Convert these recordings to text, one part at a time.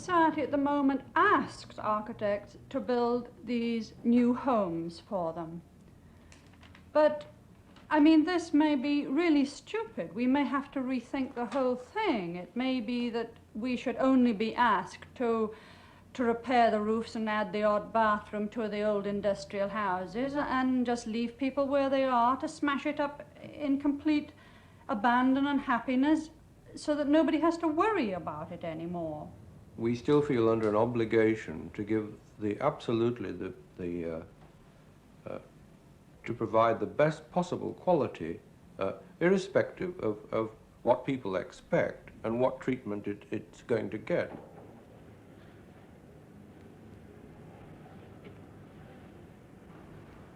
society at the moment asks architects to build these new homes for them. But, I mean, this may be really stupid. We may have to rethink the whole thing. It may be that we should only be asked to repair the roofs and add the odd bathroom to the old industrial houses and just leave people where they are to smash it up in complete abandon and happiness so that nobody has to worry about it anymore. We still feel under an obligation to give to provide the best possible quality, irrespective of what people expect and what treatment it's going to get.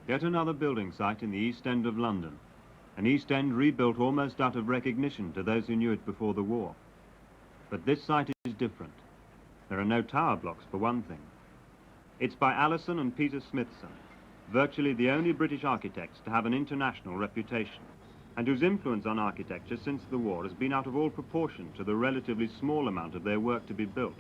Yet another building site in the East End of London, an East End rebuilt almost out of recognition to those who knew it before the war. But this site is different. There are no tower blocks, for one thing. It's by Alison and Peter Smithson, virtually the only British architects to have an international reputation, and whose influence on architecture since the war has been out of all proportion to the relatively small amount of their work to be built.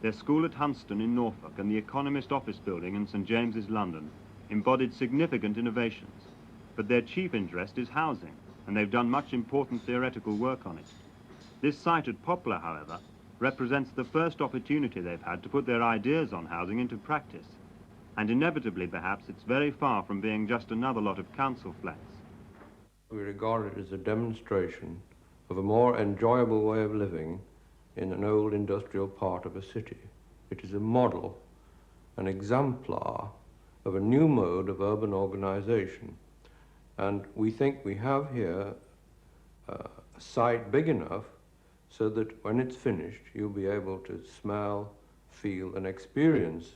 Their school at Hunston in Norfolk and the Economist office building in St James's, London, embodied significant innovations, but their chief interest is housing, and they've done much important theoretical work on it. This site at Poplar, however, represents the first opportunity they've had to put their ideas on housing into practice, and inevitably, perhaps, it's very far from being just another lot of council flats. We regard it as a demonstration of a more enjoyable way of living in an old industrial part of a city. It is a model, an exemplar of a new mode of urban organization. And we think we have here a site big enough so that when it's finished, you'll be able to smell, feel, and experience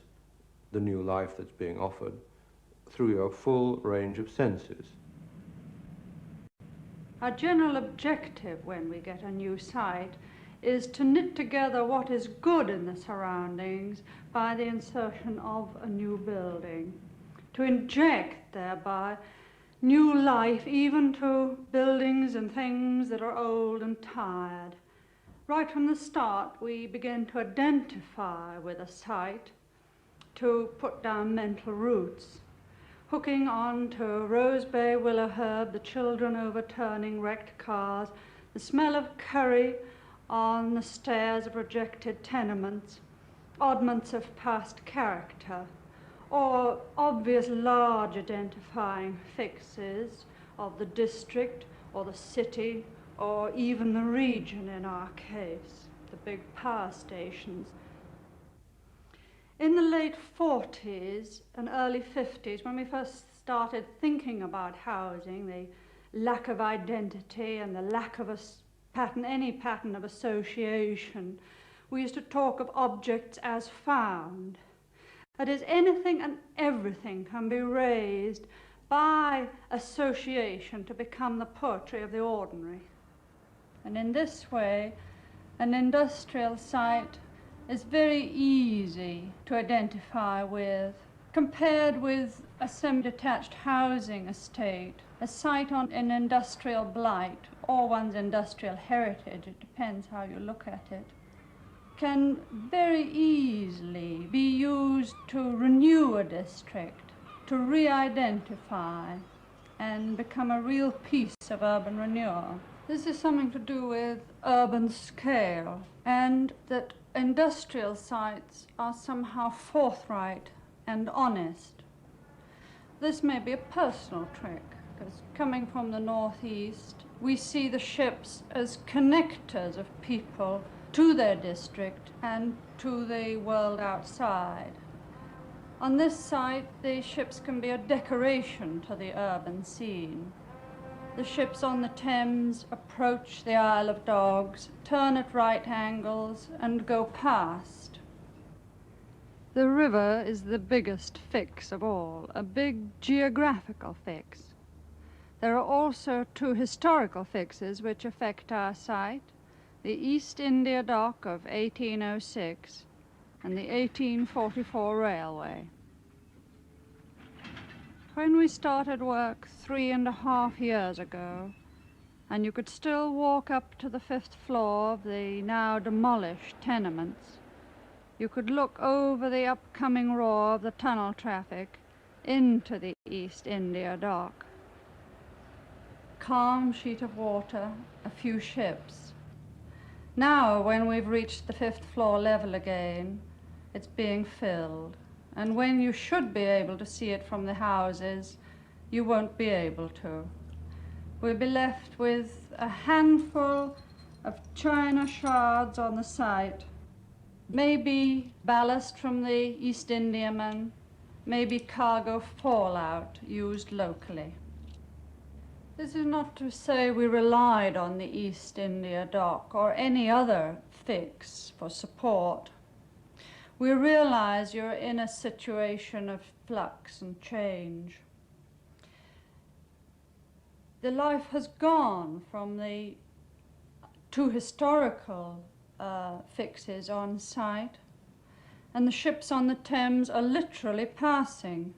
the new life that's being offered through your full range of senses. Our general objective when we get a new site is to knit together what is good in the surroundings by the insertion of a new building, to inject thereby new life even to buildings and things that are old and tired. Right from the start, we begin to identify with a site, to put down mental roots, hooking on to Rose Bay willow herb, the children overturning wrecked cars, the smell of curry on the stairs of rejected tenements, oddments of past character, or obvious large identifying fixes of the district or the city or even the region in our case, the big power stations. In the late 40s and early 50s, when we first started thinking about housing, the lack of identity and the lack of any pattern of association, we used to talk of objects as found. That is, anything and everything can be raised by association to become the poetry of the ordinary. And in this way, an industrial site is very easy to identify with, compared with a semi-detached housing estate, a site on an industrial blight, or one's industrial heritage, it depends how you look at it, can very easily be used to renew a district, to re-identify and become a real piece of urban renewal. This is something to do with urban scale, and that industrial sites are somehow forthright and honest. This may be a personal trick, because coming from the northeast, we see the ships as connectors of people to their district and to the world outside. On this site, the ships can be a decoration to the urban scene. The ships on the Thames approach the Isle of Dogs, turn at right angles, and go past. The river is the biggest fix of all, a big geographical fix. There are also two historical fixes which affect our site, the East India Dock of 1806 and the 1844 railway. When we started work 3.5 years ago, and you could still walk up to the 5th floor of the now demolished tenements, you could look over the upcoming roar of the tunnel traffic into the East India Dock. Calm sheet of water, a few ships. Now, when we've reached the 5th floor level again, it's being filled. And when you should be able to see it from the houses, you won't be able to. We'll be left with a handful of china shards on the site, maybe ballast from the East Indiaman, maybe cargo fallout used locally. This is not to say we relied on the East India Dock or any other fix for support. We realize you're in a situation of flux and change. The life has gone from the two historical fixes on site, and the ships on the Thames are literally passing,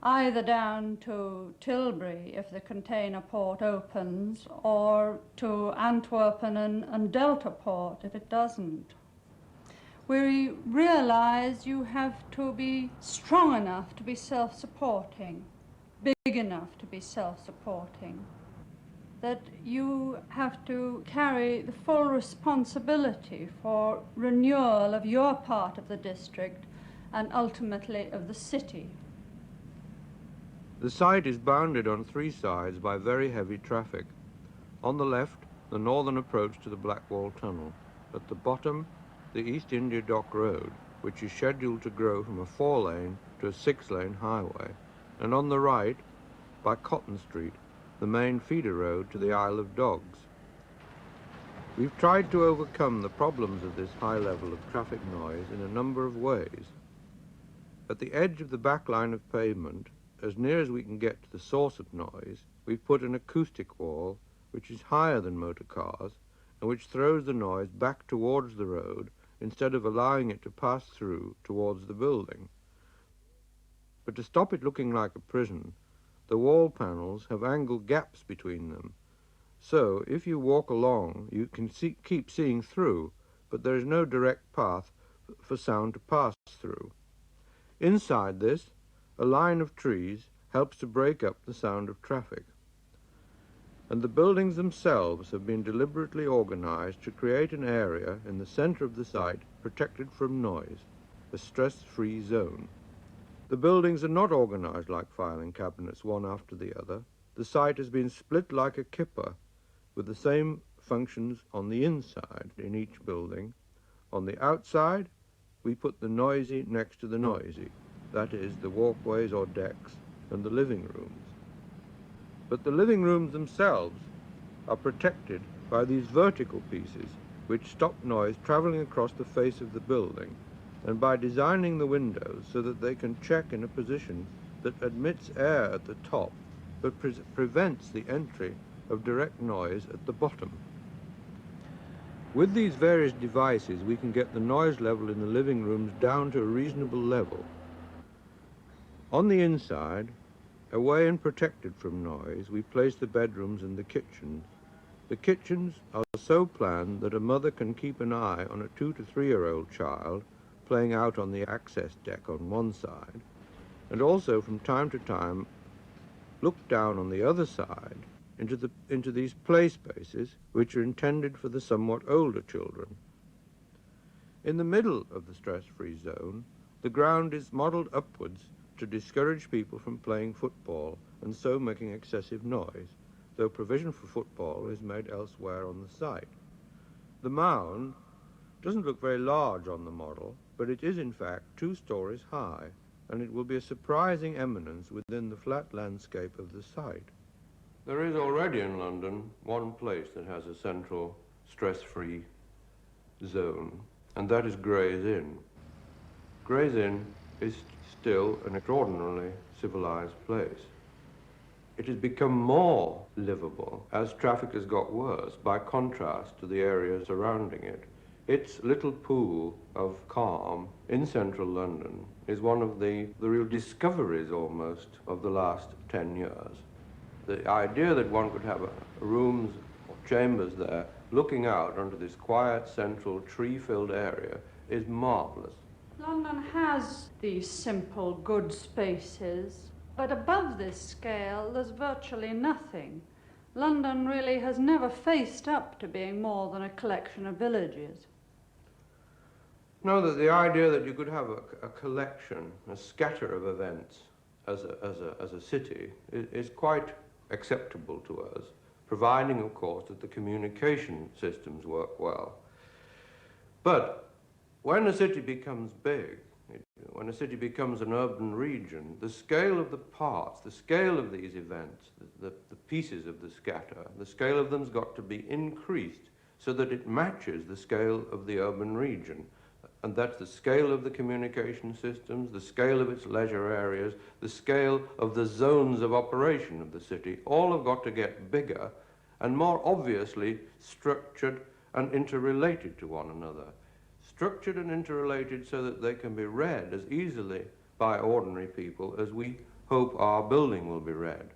either down to Tilbury if the container port opens, or to Antwerpen and Delta Port if it doesn't. We realize you have to be strong enough to be self-supporting, big enough to be self-supporting, that you have to carry the full responsibility for renewal of your part of the district and ultimately of the city. The site is bounded on 3 sides by very heavy traffic. On the left, the northern approach to the Blackwall Tunnel. At the bottom, the East India Dock Road, which is scheduled to grow from a 4-lane to a 6-lane highway. And on the right, by Cotton Street, the main feeder road to the Isle of Dogs. We've tried to overcome the problems of this high level of traffic noise in a number of ways. At the edge of the back line of pavement, as near as we can get to the source of noise, we've put an acoustic wall which is higher than motor cars and which throws the noise back towards the road instead of allowing it to pass through towards the building. But to stop it looking like a prison, the wall panels have angled gaps between them. So if you walk along, you can keep seeing through, but there is no direct path for sound to pass through. Inside this, a line of trees helps to break up the sound of traffic. And the buildings themselves have been deliberately organized to create an area in the center of the site protected from noise, a stress-free zone. The buildings are not organized like filing cabinets, one after the other. The site has been split like a kipper, with the same functions on the inside in each building. On the outside, we put the noisy next to the noisy, that is, the walkways or decks and the living rooms. But the living rooms themselves are protected by these vertical pieces which stop noise traveling across the face of the building, and by designing the windows so that they can check in a position that admits air at the top but prevents the entry of direct noise at the bottom. With these various devices, we can get the noise level in the living rooms down to a reasonable level. On the inside, away and protected from noise, we place the bedrooms and the kitchens. The kitchens are so planned that a mother can keep an eye on a 2 to 3-year-old child playing out on the access deck on one side, and also from time to time look down on the other side into these play spaces which are intended for the somewhat older children. In the middle of the stress-free zone, the ground is modeled upwards to discourage people from playing football and so making excessive noise, though provision for football is made elsewhere on the site. The mound doesn't look very large on the model, but it is in fact 2 stories high, and it will be a surprising eminence within the flat landscape of the site. There is already in London one place that has a central stress-free zone, and that is Gray's Inn. Gray's Inn is still an extraordinarily civilized place. It has become more livable as traffic has got worse by contrast to the area surrounding it. Its little pool of calm in central London is one of the real discoveries almost of the last 10 years. The idea that one could have rooms or chambers there looking out onto this quiet central tree-filled area is marvellous. London has these simple, good spaces, but above this scale, there's virtually nothing. London really has never faced up to being more than a collection of villages. No, that the idea that you could have a collection, a scatter of events as a city is quite acceptable to us, providing, of course, that the communication systems work well. But when a city becomes big, when a city becomes an urban region, the scale of the parts, the scale of these events, the pieces of the scatter, the scale of them's got to be increased so that it matches the scale of the urban region. And that's the scale of the communication systems, the scale of its leisure areas, the scale of the zones of operation of the city. All have got to get bigger and more obviously structured and interrelated to one another. Structured and interrelated so that they can be read as easily by ordinary people as we hope our building will be read.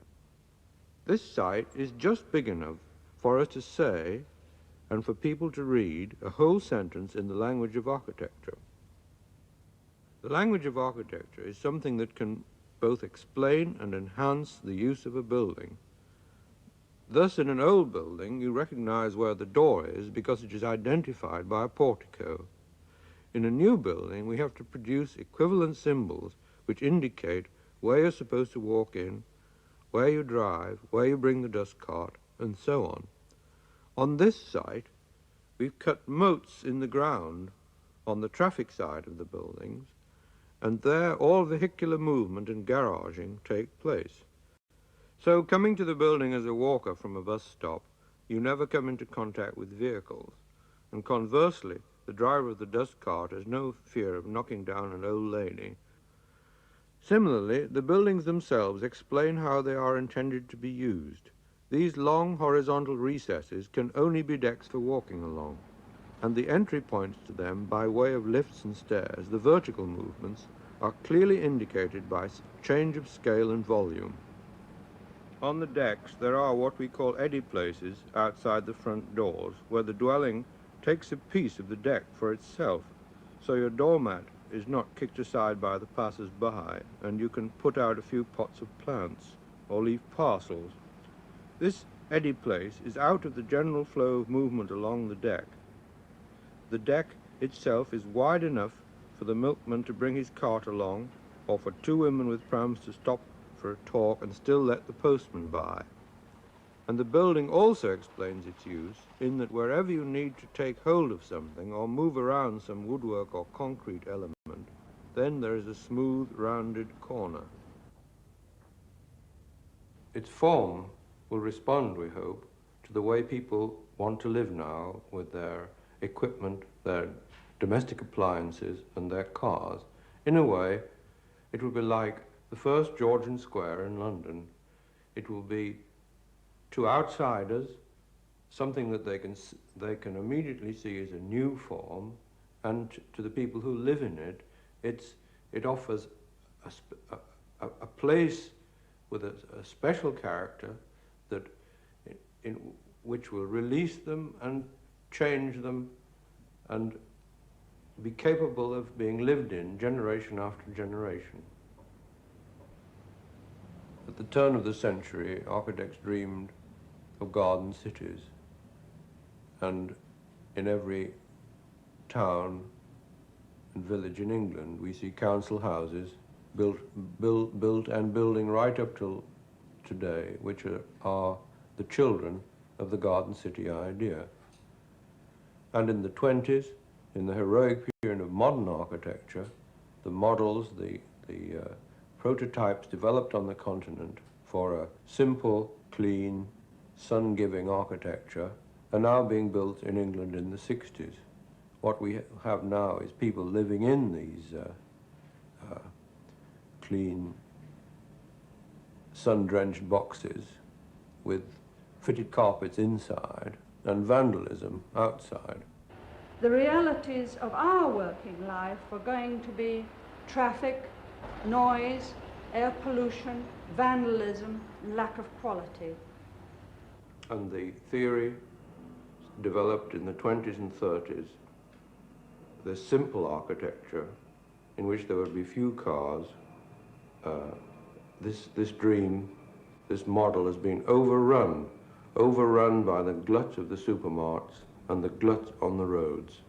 This site is just big enough for us to say and for people to read a whole sentence in the language of architecture. The language of architecture is something that can both explain and enhance the use of a building. Thus, in an old building, you recognize where the door is because it is identified by a portico. In a new building, we have to produce equivalent symbols which indicate where you're supposed to walk in, where you drive, where you bring the dust cart, and so on. On this site, we've cut moats in the ground on the traffic side of the buildings, and there all vehicular movement and garaging take place. So coming to the building as a walker from a bus stop, you never come into contact with vehicles, and conversely, the driver of the dust cart has no fear of knocking down an old lady. Similarly, the buildings themselves explain how they are intended to be used. These long horizontal recesses can only be decks for walking along, and the entry points to them by way of lifts and stairs, the vertical movements, are clearly indicated by change of scale and volume. On the decks, there are what we call eddy places outside the front doors, where the dwelling takes a piece of the deck for itself, so your doormat is not kicked aside by the passers-by, and you can put out a few pots of plants or leave parcels. This eddy place is out of the general flow of movement along the deck. The deck itself is wide enough for the milkman to bring his cart along, or for two women with prams to stop for a talk and still let the postman by. And the building also explains its use in that wherever you need to take hold of something or move around some woodwork or concrete element, then there is a smooth, rounded corner. Its form will respond, we hope, to the way people want to live now with their equipment, their domestic appliances and their cars. In a way, it will be like the first Georgian Square in London. It will be, to outsiders, something that they can immediately see as a new form, and to the people who live in it, it offers a place with a special character that which will release them and change them and be capable of being lived in generation after generation. At the turn of the century, architects dreamed of garden cities, and in every town and village in England we see council houses built and building right up till today, which are the children of the garden city idea. And in the 20s, in the heroic period of modern architecture, the models, the prototypes developed on the continent for a simple, clean, sun-giving architecture are now being built in England in the 60s. What we have now is people living in these clean, sun-drenched boxes with fitted carpets inside and vandalism outside. The realities of our working life are going to be traffic, noise, air pollution, vandalism, and lack of quality. And the theory developed in the 20s and 30s the simple architecture in which there would be few cars, this dream, this model has been overrun by the glut of the supermarts and the glut on the roads.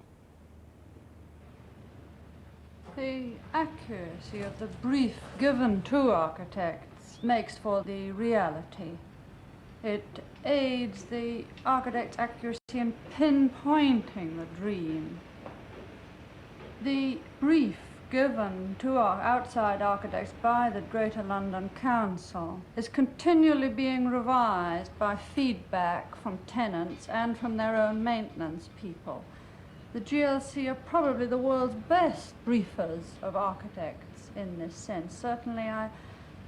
The accuracy of the brief given to architects makes for the reality. It aids the architect's accuracy in pinpointing the dream. The brief given to our outside architects by the Greater London Council is continually being revised by feedback from tenants and from their own maintenance people. The GLC are probably the world's best briefers of architects in this sense. Certainly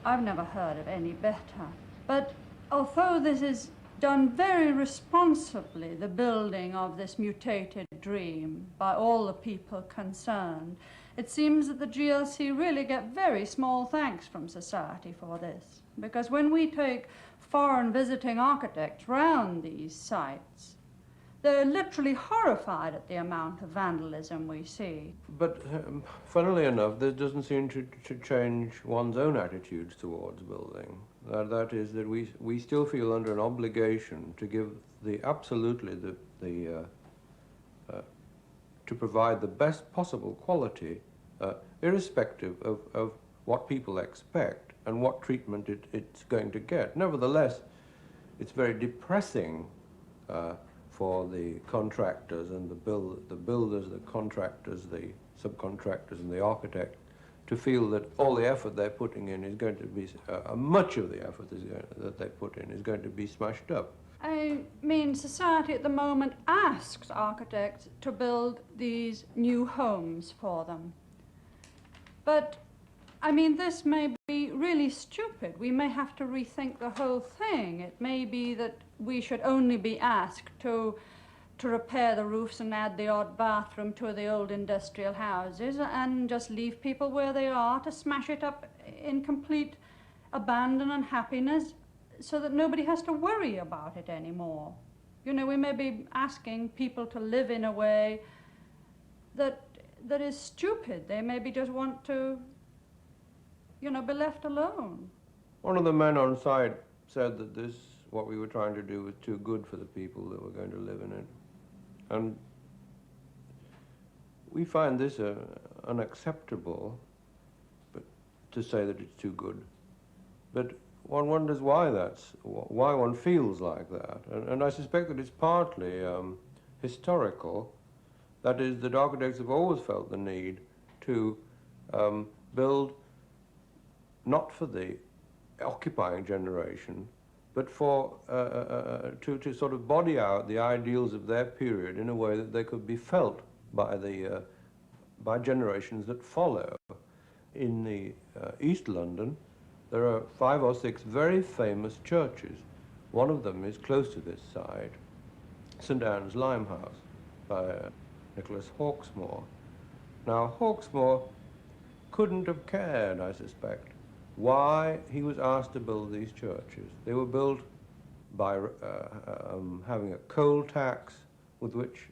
I've never heard of any better. But although this is done very responsibly, the building of this mutated dream by all the people concerned, it seems that the GLC really get very small thanks from society for this. Because when we take foreign visiting architects round these sites, they're literally horrified at the amount of vandalism we see. But funnily enough, this doesn't seem to change one's own attitudes towards building. That is that we still feel under an obligation to give to provide the best possible quality, irrespective of what people expect and what treatment it's going to get. Nevertheless, it's very depressing for the contractors and the builders, the contractors, the subcontractors and the architect to feel that all the effort they're putting in is going to be, much of the effort that they put in is going to be smashed up. I mean, society at the moment asks architects to build these new homes for them. But, I mean, this may be really stupid. We may have to rethink the whole thing. It may be that we should only be asked to repair the roofs and add the odd bathroom to the old industrial houses and just leave people where they are to smash it up in complete abandon and happiness so that nobody has to worry about it anymore. You know, we may be asking people to live in a way that is stupid. They maybe just want to, you know, be left alone. One of the men on site said that what we were trying to do was too good for the people that were going to live in it. And we find this unacceptable, but to say that it's too good. But one wonders why one feels like that. And I suspect that it's partly historical. That is, that architects have always felt the need to build not for the occupying generation, but for to sort of body out the ideals of their period in a way that they could be felt by generations that follow. In the East London, there are 5 or 6 very famous churches. One of them is close to this site, St. Anne's Limehouse by Nicholas Hawksmoor. Now, Hawksmoor couldn't have cared, I suspect, why he was asked to build these churches. They were built by having a coal tax with which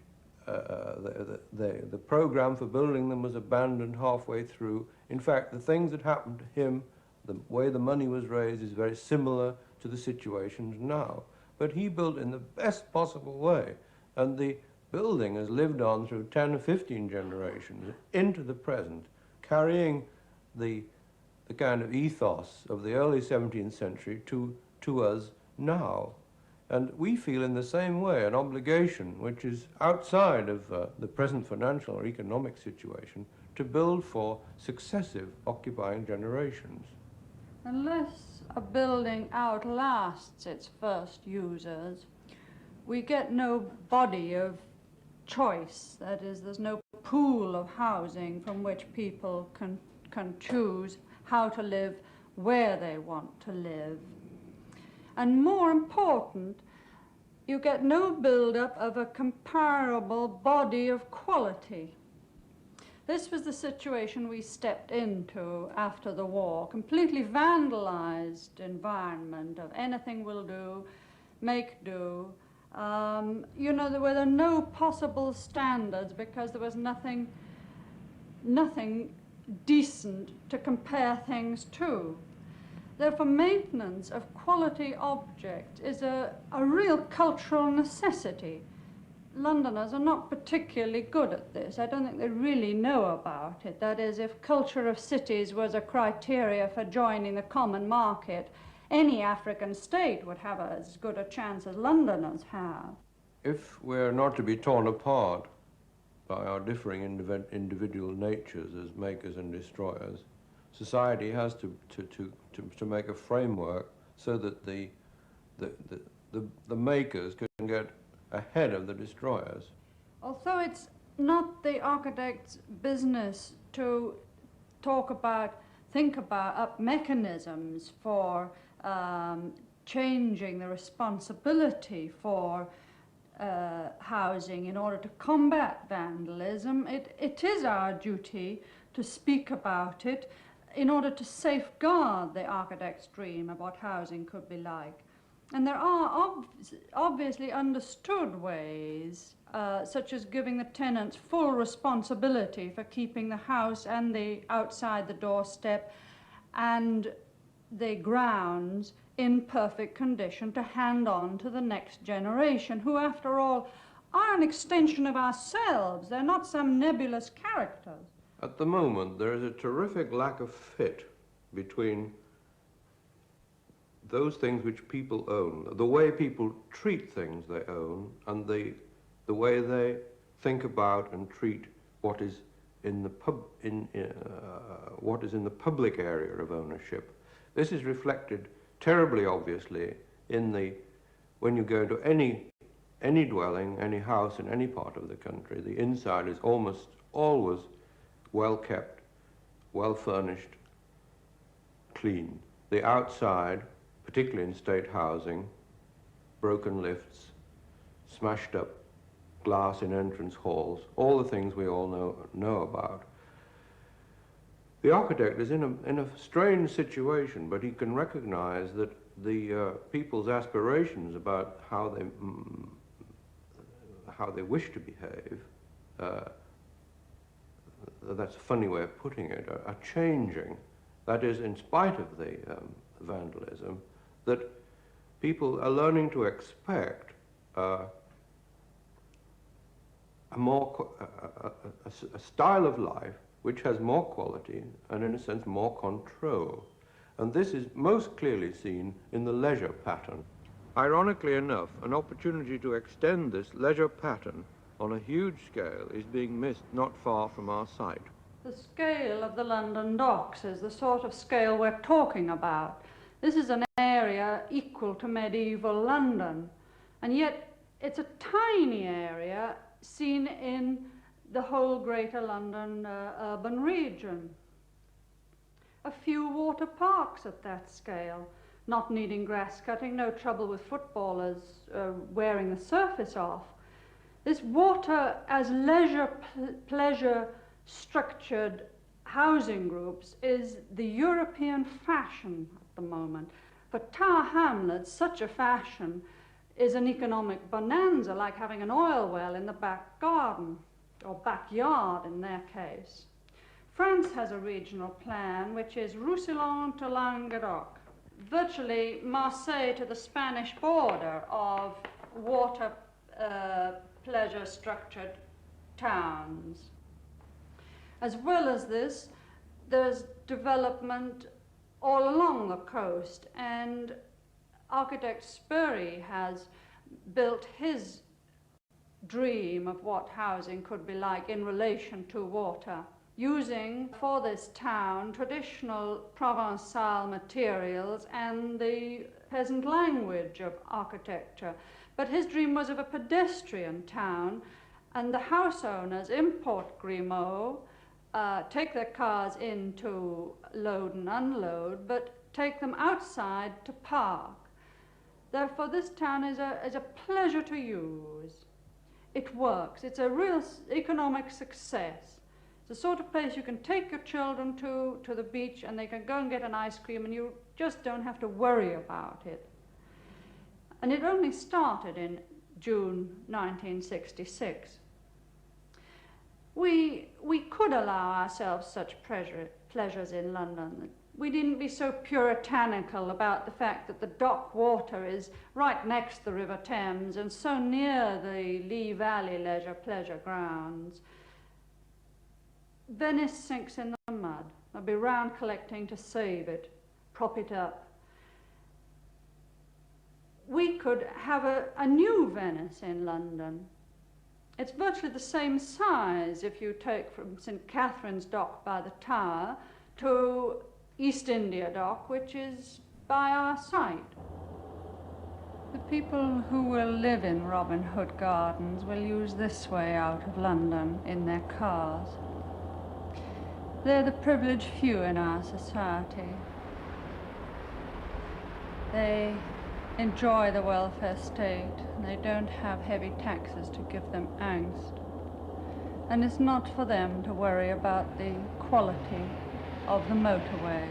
the program for building them was abandoned halfway through. In fact, the things that happened to him, the way the money was raised, is very similar to the situations now. But he built in the best possible way, and the building has lived on through 10 or 15 generations into the present, carrying the kind of ethos of the early 17th century to us now. And we feel in the same way an obligation, which is outside of the present financial or economic situation, to build for successive occupying generations. Unless a building outlasts its first users, we get no body of choice. That is, there's no pool of housing from which people can choose how to live where they want to live. And more important, you get no build-up of a comparable body of quality. This was the situation we stepped into after the war, completely vandalized environment of anything will do, make do. You know, there were no possible standards because there was nothing nothing decent to compare things to. Therefore, maintenance of quality objects is a real cultural necessity. Londoners are not particularly good at this. I don't think they really know about it. That is, if culture of cities was a criteria for joining the common market, any African state would have as good a chance as Londoners have. If we're not to be torn apart by our differing individual natures as makers and destroyers, society has to make a framework so that the makers can get ahead of the destroyers. Although it's not the architect's business to think about mechanisms for changing the responsibility for housing in order to combat vandalism, it is our duty to speak about it in order to safeguard the architect's dream of what housing could be like. And there are obviously understood ways, such as giving the tenants full responsibility for keeping the house and the outside the doorstep and the grounds in perfect condition to hand on to the next generation, who, after all, are an extension of ourselves. They're not some nebulous characters. At the moment, there is a terrific lack of fit between those things which people own, the way people treat things they own, and the way they think about and treat what is in the public area of ownership. This is reflected terribly obviously when you go into any dwelling, any house in any part of the country. The inside is almost always well kept, well furnished, clean. The outside, particularly in state housing, broken lifts, smashed up glass in entrance halls, all the things we all know about. The architect is in a strange situation, but he can recognize that the people's aspirations about how they wish to behave, that's a funny way of putting it, are changing. That is, in spite of the vandalism, that people are learning to expect a style of life which has more quality and, in a sense, more control. And this is most clearly seen in the leisure pattern. Ironically enough, an opportunity to extend this leisure pattern on a huge scale is being missed not far from our site. The scale of the London docks is the sort of scale we're talking about. This is an area equal to medieval London, and yet it's a tiny area seen in the whole Greater London urban region. A few water parks at that scale, not needing grass cutting, no trouble with footballers wearing the surface off. This water as leisure, pleasure structured housing groups is the European fashion at the moment. For Tower Hamlets, such a fashion is an economic bonanza, like having an oil well in the back garden, or backyard in their case. France has a regional plan which is Roussillon to Languedoc, virtually Marseille to the Spanish border of water pleasure structured towns. As well as this, there's development all along the coast, and architect Spurry has built his dream of what housing could be like in relation to water, using for this town traditional Provençal materials and the peasant language of architecture. But his dream was of a pedestrian town, and the house owners import Grimaud, take their cars in to load and unload, but take them outside to park. Therefore, this town is a pleasure to use. It works. It's a real economic success. It's the sort of place you can take your children to the beach, and they can go and get an ice cream, and you just don't have to worry about it. And it only started in June 1966. we could allow ourselves such pleasures in London. We needn't be so puritanical about the fact that the dock water is right next to the River Thames and so near the Lee Valley pleasure grounds. Venice sinks in the mud. They'll be round collecting to save it, prop it up. We could have a new Venice in London. It's virtually the same size if you take from St. Catherine's Dock by the Tower to East India Dock, which is by our site. The people who will live in Robin Hood Gardens will use this way out of London in their cars. They're the privileged few in our society. They enjoy the welfare state, and they don't have heavy taxes to give them angst. And it's not for them to worry about the quality of the motorway,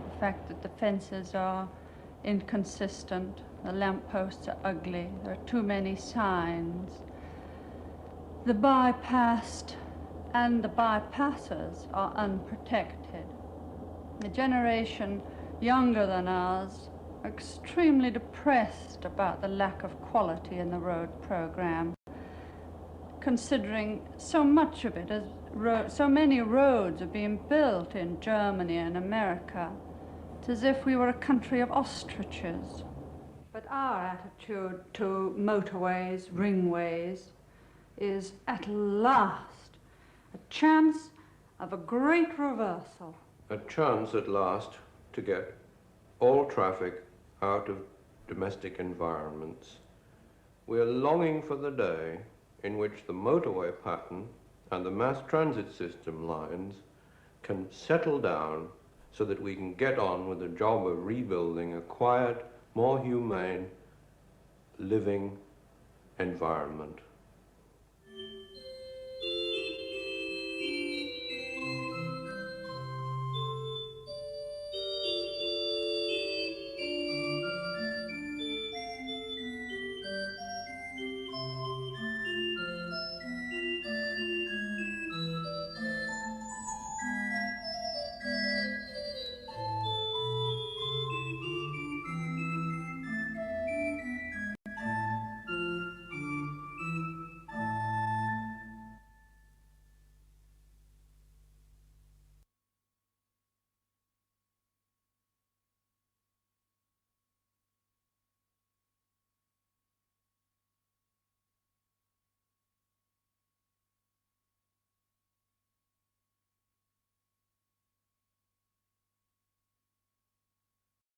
the fact that the fences are inconsistent, the lampposts are ugly, there are too many signs. The bypassed and the bypassers are unprotected. The generation younger than ours are extremely depressed about the lack of quality in the road program, considering so much of it as so many roads are being built in Germany and America. It's as if we were a country of ostriches. But our attitude to motorways, ringways, is at last a chance of a great reversal. A chance at last to get all traffic out of domestic environments. We are longing for the day in which the motorway pattern and the mass transit system lines can settle down so that we can get on with the job of rebuilding a quiet, more humane living environment.